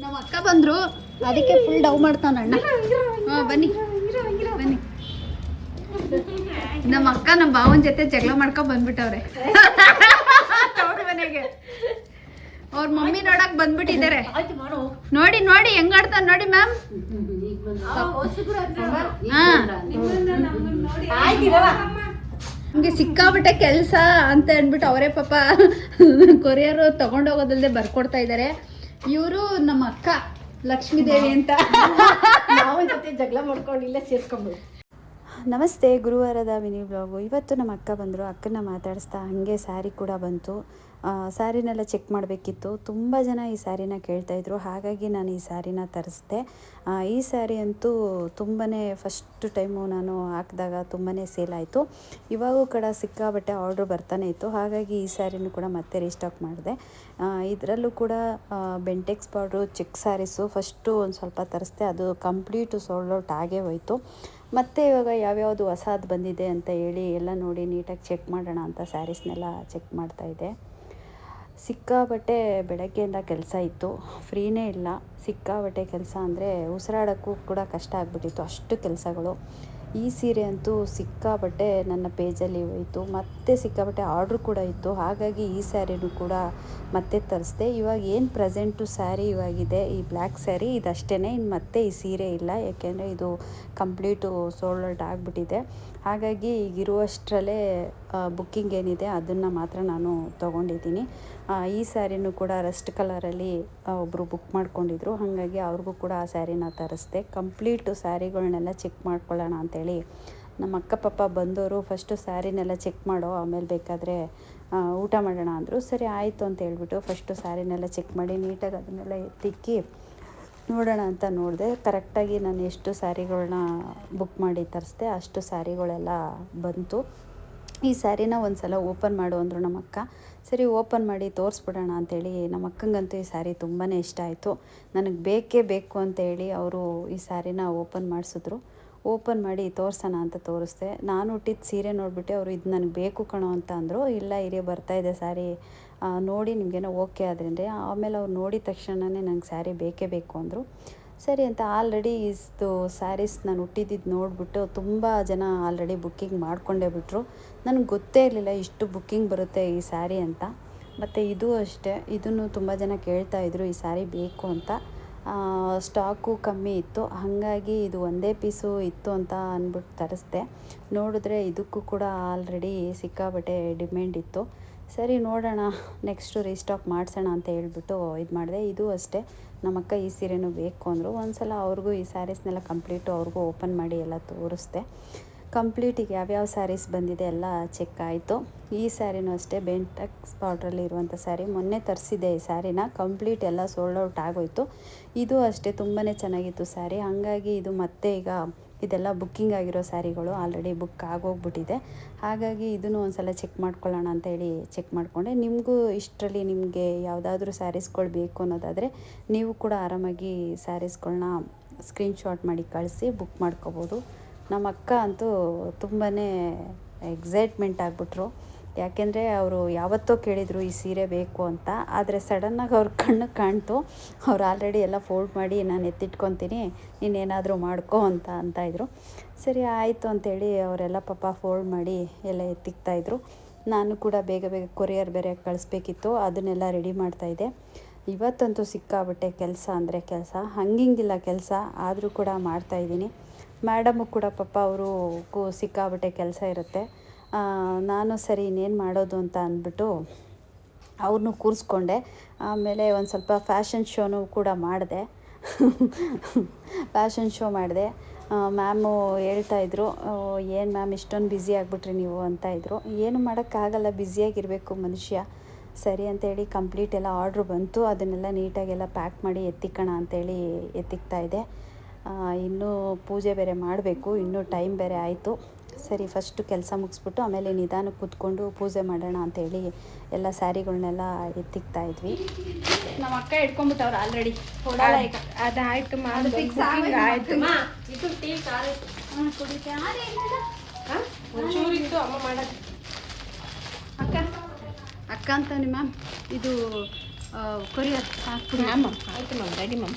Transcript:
ನಮ್ಮ ಅಕ್ಕ ಬಂದ್ರು, ಅದಕ್ಕೆ ಫುಲ್ ಡವ್ ಮಾಡ್ತಾನ ಅಣ್ಣ. ಬನ್ನಿ ಬನ್ನಿ. ನಮ್ಮ ಅಕ್ಕ ನಮ್ಮ ಭಾವನ ಜೊತೆ ಜಗಳ ಮಾಡ್ಕೊಂಡ್ ಬಂದ್ಬಿಟ್ಟವ್ರೆ ಅವ್ರ ಮನೆಗೆ. ಅವ್ರ ಮಮ್ಮಿ ನೋಡಕ್ ಬಂದ್ಬಿಟ್ಟಿದ್ದಾರೆ. ನೋಡಿ ನೋಡಿ ಹೆಂಗ್ ಆಡ್ತಾನ ನೋಡಿ ಮ್ಯಾಮ್. ನಿಮ್ಗೆ ಸಿಕ್ಕಾಬಿಟ್ಟೆ ಕೆಲಸ ಅಂತ ಅಂದ್ಬಿಟ್ಟು ಅವರೇ ಪಾಪ ಕೊರಿಯರ್ ತಗೊಂಡೋಗೋದಲ್ಲದೆ ಬರ್ಕೊಡ್ತಾ ಇದ್ದಾರೆ. ಇವರು ನಮ್ಮ ಅಕ್ಕ ಲಕ್ಷ್ಮೀದೇವಿ ಅಂತ ನಾವು ಜೊತೆ ಜಗಳ ಮಾಡ್ಕೊಂಡು ಇಲ್ಲೇ ಸೇರ್ಕೊಂಡ್ಬಿಡು. ನಮಸ್ತೆ, ಗುರುವಾರದ ಮಿನಿ ಬ್ಲಾಗು. ಇವತ್ತು ನಮ್ಮ ಅಕ್ಕ ಬಂದರು. ಅಕ್ಕನ ಮಾತಾಡಿಸ್ತಾ ಹಾಗೆ ಸ್ಯಾರಿ ಕೂಡ ಬಂತು. ಸ್ಯಾರಿನೆಲ್ಲ ಚೆಕ್ ಮಾಡಬೇಕಿತ್ತು. ತುಂಬ ಜನ ಈ ಸ್ಯಾರಿನ ಕೇಳ್ತಾಯಿದ್ರು, ಹಾಗಾಗಿ ನಾನು ಈ ಸ್ಯಾರಿನ ತರಿಸ್ದೆ. ಈ ಸ್ಯಾರಿ ಅಂತೂ ತುಂಬಾ ಫಸ್ಟ್ ಟೈಮು ನಾನು ಹಾಕಿದಾಗ ತುಂಬಾ ಸೇಲ್ ಆಯಿತು. ಇವಾಗೂ ಕೂಡ ಸಿಕ್ಕಾಬಟ್ಟೆ ಆರ್ಡ್ರ್ ಬರ್ತಾನೆ ಇತ್ತು, ಹಾಗಾಗಿ ಈ ಸ್ಯಾರಿನೂ ಕೂಡ ಮತ್ತೆ ರೀಸ್ಟಾಕ್ ಮಾಡಿದೆ. ಇದರಲ್ಲೂ ಕೂಡ Bentex border check sarees first ಒಂದು ಸ್ವಲ್ಪ ತರಿಸ್ದೆ. ಅದು ಕಂಪ್ಲೀಟು ಸೋಲ್ಡ್ ಔಟ್ ಆಗೇ ಹೋಯಿತು. ಮತ್ತು ಇವಾಗ ಯಾವ್ಯಾವುದು ಹೊಸದು ಬಂದಿದೆ ಅಂತ ಹೇಳಿ ಎಲ್ಲ ನೋಡಿ ನೀಟಾಗಿ ಚೆಕ್ ಮಾಡೋಣ ಅಂತ ಸ್ಯಾರೀಸ್ನೆಲ್ಲ ಚೆಕ್ ಮಾಡ್ತಾಯಿದ್ದೆ. ಸಿಕ್ಕಾಬಟ್ಟೆ ಬೆಳಗ್ಗೆಯಿಂದ ಕೆಲಸ ಇತ್ತು, ಫ್ರೀನೇ ಇಲ್ಲ. ಸಿಕ್ಕಾಬಟ್ಟೆ ಕೆಲಸ ಅಂದರೆ ಉಸಿರಾಡೋಕ್ಕೂ ಕೂಡ ಕಷ್ಟ ಆಗಿಬಿಟ್ಟಿತ್ತು, ಅಷ್ಟು ಕೆಲಸಗಳು. ಈ ಸೀರೆ ಅಂತೂ ಸಿಕ್ಕಾಬಟ್ಟೆ ನನ್ನ ಪೇಜಲ್ಲಿ ಹೋಯಿತು. ಮತ್ತೆ ಸಿಕ್ಕಾಬಟ್ಟೆ ಆರ್ಡ್ರ್ ಕೂಡ ಇತ್ತು, ಹಾಗಾಗಿ ಈ ಸ್ಯಾರಿನೂ ಕೂಡ ಮತ್ತೆ ತರಿಸ್ದೆ. ಇವಾಗ ಏನು ಪ್ರೆಸೆಂಟು ಸ್ಯಾರಿ ಇವಾಗಿದೆ ಈ ಬ್ಲ್ಯಾಕ್ ಸ್ಯಾರಿ, ಇದಷ್ಟೇ. ಇನ್ನು ಮತ್ತೆ ಈ ಸೀರೆ ಇಲ್ಲ, ಯಾಕೆಂದರೆ ಇದು ಕಂಪ್ಲೀಟು ಸೋಲ್ಡ್ ಔಟ್ ಆಗಿಬಿಟ್ಟಿದೆ. ಹಾಗಾಗಿ ಈಗಿರುವಷ್ಟರಲ್ಲೇ ಬುಕ್ಕಿಂಗ್ ಏನಿದೆ ಅದನ್ನು ಮಾತ್ರ ನಾನು ತೊಗೊಂಡಿದ್ದೀನಿ. ಈ ಸ್ಯಾರಿನೂ ಕೂಡ ರಸ್ಟ್ ಕಲರಲ್ಲಿ ಒಬ್ಬರು ಬುಕ್ ಮಾಡ್ಕೊಂಡಿದ್ರು, ಹಾಗಾಗಿ ಅವ್ರಿಗೂ ಕೂಡ ಆ ಸ್ಯಾರಿನ ತರಿಸ್ದೆ. ಕಂಪ್ಲೀಟು ಸ್ಯಾರಿಗಳನ್ನೆಲ್ಲ ಚೆಕ್ ಮಾಡ್ಕೊಳ್ಳೋಣ ಅಂಥೇಳಿ ನಮ್ಮ ಅಕ್ಕ ಪಾಪ ಬಂದವರು ಫಸ್ಟು ಸ್ಯಾರಿನೆಲ್ಲ ಚೆಕ್ ಮಾಡೋ, ಆಮೇಲೆ ಬೇಕಾದರೆ ಊಟ ಮಾಡೋಣ ಅಂದರು. ಸರಿ ಆಯಿತು ಅಂತ ಹೇಳ್ಬಿಟ್ಟು ಫಸ್ಟು ಸ್ಯಾರಿನೆಲ್ಲ ಚೆಕ್ ಮಾಡಿ ನೀಟಾಗಿ ಅದನ್ನೆಲ್ಲ ತಿಕ್ಕಿ ನೋಡೋಣ ಅಂತ ನೋಡಿದೆ. ಕರೆಕ್ಟಾಗಿ ನಾನು ಎಷ್ಟು ಸ್ಯಾರಿಗಳನ್ನ ಬುಕ್ ಮಾಡಿ ತರಿಸ್ದೆ ಅಷ್ಟು ಸ್ಯಾರಿಗಳೆಲ್ಲ ಬಂತು. ಈ ಸ್ಯಾರಿನ ಒಂದು ಸಲ ಓಪನ್ ಮಾಡು ಅಂದರು ನಮ್ಮ ಅಕ್ಕ. ಸರಿ ಓಪನ್ ಮಾಡಿ ತೋರಿಸ್ಬಿಡೋಣ ಅಂಥೇಳಿ ನಮ್ಮ ಅಕ್ಕಂಗಂತೂ ಈ ಸ್ಯಾರಿ ತುಂಬಾ ಇಷ್ಟ ಆಯಿತು. ನನಗೆ ಬೇಕೇ ಬೇಕು ಅಂತೇಳಿ ಅವರು ಈ ಸ್ಯಾರಿನ ಓಪನ್ ಮಾಡಿಸಿದ್ರು. ಓಪನ್ ಮಾಡಿ ತೋರಿಸೋಣ ಅಂತ ತೋರಿಸ್ದೆ. ನಾನು ಹುಟ್ಟಿದ ಸೀರೆ ನೋಡಿಬಿಟ್ಟು ಅವರು ಇದು ನನಗೆ ಬೇಕು ಕಣೋ ಅಂತ ಅಂದರು. ಇಲ್ಲ ಇರೇ ಬರ್ತಾಯಿದೆ ಸ್ಯಾರಿ, ನೋಡಿ ನಿಮಗೇನೋ ಓಕೆ ಆದ್ರಿಂದ. ಆಮೇಲೆ ಅವ್ರು ನೋಡಿದ ತಕ್ಷಣವೇ ನಂಗೆ ಸ್ಯಾರಿ ಬೇಕೇ ಬೇಕು ಅಂದರು. ಸರಿ ಅಂತ ಆಲ್ರೆಡಿ ಇಷ್ಟು ಸ್ಯಾರೀಸ್ ನಾನು ಹುಟ್ಟಿದ್ದು ನೋಡಿಬಿಟ್ಟು ತುಂಬ ಜನ ಆಲ್ರೆಡಿ ಬುಕ್ಕಿಂಗ್ ಮಾಡ್ಕೊಂಡೇ ಬಿಟ್ಟರು. ನನಗೆ ಗೊತ್ತೇ ಇರಲಿಲ್ಲ ಇಷ್ಟು ಬುಕ್ಕಿಂಗ್ ಬರುತ್ತೆ ಈ ಸ್ಯಾರಿ ಅಂತ. ಮತ್ತು ಇದು ಅಷ್ಟೇ, ಇದನ್ನು ತುಂಬ ಜನ ಕೇಳ್ತಾಯಿದ್ರು ಈ ಸ್ಯಾರಿ ಬೇಕು ಅಂತ. ಸ್ಟಾಕು ಕಮ್ಮಿ ಇತ್ತು, ಹಾಗಾಗಿ ಇದು ಒಂದೇ ಪೀಸು ಇತ್ತು ಅಂತ ಅಂದ್ಬಿಟ್ಟು ತರಿಸ್ದೆ. ನೋಡಿದ್ರೆ ಇದಕ್ಕೂ ಕೂಡ ಆಲ್ರೆಡಿ ಸಿಕ್ಕಾಬಟ್ಟೆ ಡಿಮ್ಯಾಂಡ್ ಇತ್ತು. ಸರಿ ನೋಡೋಣ, ನೆಕ್ಸ್ಟು ರೀಸ್ಟಾಕ್ ಮಾಡಿಸೋಣ ಅಂತ ಹೇಳ್ಬಿಟ್ಟು ಇದು ಮಾಡಿದೆ. ಇದು ಅಷ್ಟೇ, ನಮ್ಮಕ್ಕ ಈ ಸೀರೆನೂ ಬೇಕು ಅಂದರು. ಒಂದು ಸಲ ಅವ್ರಿಗೂ ಈ ಸ್ಯಾರೀಸ್ನೆಲ್ಲ ಕಂಪ್ಲೀಟು ಅವ್ರಿಗೂ ಓಪನ್ ಮಾಡಿ ಎಲ್ಲ ತೋರಿಸ್ದೆ. ಕಂಪ್ಲೀಟಿಗೆ ಯಾವ್ಯಾವ ಸ್ಯಾರೀಸ್ ಬಂದಿದೆ ಎಲ್ಲ ಚೆಕ್ ಆಯಿತು. ಈ ಸ್ಯಾರಿನೂ ಅಷ್ಟೇ, ಬೆಂಟೆಕ್ಸ್ ಬಾರ್ಡ್ರಲ್ಲಿ ಇರುವಂಥ ಸ್ಯಾರಿ. ಮೊನ್ನೆ ತರಿಸಿದೆ ಈ ಸ್ಯಾರಿನ, ಕಂಪ್ಲೀಟ್ ಎಲ್ಲ ಸೋಲ್ಡ್ ಔಟ್ ಆಗೋಯಿತು. ಇದು ಅಷ್ಟೇ ತುಂಬಾ ಚೆನ್ನಾಗಿತ್ತು ಸ್ಯಾರಿ, ಹಾಗಾಗಿ ಇದು ಮತ್ತೆ ಈಗ ಇದೆಲ್ಲ ಬುಕ್ಕಿಂಗ್ ಆಗಿರೋ ಸ್ಯಾರಿಗಳು ಆಲ್ರೆಡಿ ಬುಕ್ ಆಗೋಗ್ಬಿಟ್ಟಿದೆ. ಹಾಗಾಗಿ ಇದನ್ನು ಒಂದು ಸಲ ಚೆಕ್ ಮಾಡ್ಕೊಳ್ಳೋಣ ಅಂತೇಳಿ ಚೆಕ್ ಮಾಡಿಕೊಂಡೆ. ನಿಮಗೂ ಇಷ್ಟರಲ್ಲಿ ನಿಮಗೆ ಯಾವುದಾದ್ರೂ ಸ್ಯಾರೀಸ್ಗಳು ಬೇಕು ಅನ್ನೋದಾದರೆ ನೀವು ಕೂಡ ಆರಾಮಾಗಿ ಸ್ಯಾರೀಸ್ಗಳನ್ನ ಸ್ಕ್ರೀನ್ಶಾಟ್ ಮಾಡಿ ಕಳಿಸಿ ಬುಕ್ ಮಾಡ್ಕೋಬೋದು. ನಮ್ಮ ಅಕ್ಕ ಅಂತೂ ತುಂಬಾ ಎಕ್ಸೈಟ್ಮೆಂಟ್ ಆಗಿಬಿಟ್ರು, ಯಾಕೆಂದರೆ ಅವರು ಯಾವತ್ತೋ ಕೇಳಿದರು ಈ ಸೀರೆ ಬೇಕು ಅಂತ. ಆದರೆ ಸಡನ್ನಾಗಿ ಅವ್ರ ಕಣ್ಣು ಕಾಣ್ತು. ಅವ್ರು ಆಲ್ರೆಡಿ ಎಲ್ಲ ಫೋಲ್ಡ್ ಮಾಡಿ ನಾನು ಎತ್ತಿಟ್ಕೊತೀನಿ, ನೀನೇನಾದರೂ ಮಾಡ್ಕೊ ಅಂತಾಯಿದ್ರು. ಸರಿ ಆಯಿತು ಅಂಥೇಳಿ ಅವರೆಲ್ಲ ಪಾಪ ಫೋಲ್ಡ್ ಮಾಡಿ ಎಲ್ಲ ಎತ್ತಿಕ್ತಾಯಿದ್ರು. ನಾನು ಕೂಡ ಬೇಗ ಬೇಗ ಕೊರಿಯರ್ ಬೇರೆ ಕಳಿಸ್ಬೇಕಿತ್ತು, ಅದನ್ನೆಲ್ಲ ರೆಡಿ ಮಾಡ್ತಾಯಿದ್ದೆ. ಇವತ್ತಂತೂ ಸಿಕ್ಕಾಬಟ್ಟೆ ಕೆಲಸ ಅಂದರೆ ಕೆಲಸ, ಹಂಗಿಂಗಿಲ್ಲ ಕೆಲಸ, ಆದರೂ ಕೂಡ ಮಾಡ್ತಾಯಿದ್ದೀನಿ. ಮೇಡಮು ಕೂಡ ಪಾಪ ಅವರು ಸಿಕ್ಕಾಬಟ್ಟೆ ಕೆಲಸ ಇರುತ್ತೆ. ನಾನು ಸರಿ ಇನ್ನೇನು ಮಾಡೋದು ಅಂತ ಅಂದ್ಬಿಟ್ಟು ಅವ್ರನ್ನೂ ಕೂರಿಸ್ಕೊಂಡೆ. ಆಮೇಲೆ ಒಂದು ಸ್ವಲ್ಪ ಫ್ಯಾಷನ್ ಶೋನೂ ಕೂಡ ಮಾಡಿದೆ. ಫ್ಯಾಷನ್ ಶೋ ಮಾಡಿದೆ. ಮ್ಯಾಮು ಹೇಳ್ತಾಯಿದ್ರು, ಏನು ಮ್ಯಾಮ್ ಇಷ್ಟೊಂದು ಬ್ಯುಸಿ ಆಗಿಬಿಟ್ರಿ ನೀವು ಅಂತ ಇದ್ದರು. ಏನು ಮಾಡೋಕ್ಕಾಗಲ್ಲ, ಬ್ಯುಸಿಯಾಗಿರಬೇಕು ಮನುಷ್ಯ. ಸರಿ ಅಂತೇಳಿ ಕಂಪ್ಲೀಟ್ ಎಲ್ಲ ಆರ್ಡ್ರ್ ಬಂತು, ಅದನ್ನೆಲ್ಲ ನೀಟಾಗೆಲ್ಲ ಪ್ಯಾಕ್ ಮಾಡಿ ಎತ್ತಿಕೋಣ ಅಂತೇಳಿ ಎತ್ತಿಕ್ತಾಯಿದ್ದೆ. ಇನ್ನೂ ಪೂಜೆ ಬೇರೆ ಮಾಡಬೇಕು, ಇನ್ನೂ ಟೈಮ್ ಬೇರೆ ಆಯಿತು. ಸರಿ ಫಸ್ಟು ಕೆಲಸ ಮುಗಿಸ್ಬಿಟ್ಟು ಆಮೇಲೆ ನಿಧಾನಕ್ಕೆ ಕೂತ್ಕೊಂಡು ಪೂಜೆ ಮಾಡೋಣ ಅಂಥೇಳಿ ಎಲ್ಲ ಸ್ಯಾರಿಗಳನ್ನೆಲ್ಲ ಎತ್ತಿಕ್ತಾಯಿದ್ವಿ. ನಮ್ಮ ಅಕ್ಕ ಇಟ್ಕೊಂಡ್ಬಿಟ್ಟವ್ರು ಆಲ್ರೆಡಿ. ಅದಾಯ್ತು ಆಯಿತು. ಇದು ಟೀ ಒಂಚೂರಿತ್ತು ಅಮ್ಮ ಮಾಡೋದು. ಅಕ್ಕ ಅಂತಾನೆ ಮ್ಯಾಮ್, ಇದು ಕೊರಿಯರ್ ಹಾಕ್ಬಿಡಿ. ಮ್ಯಾಮ್ ಆಯ್ತು ಮ್ಯಾಮ್ ರೆಡಿ ಮ್ಯಾಮ್.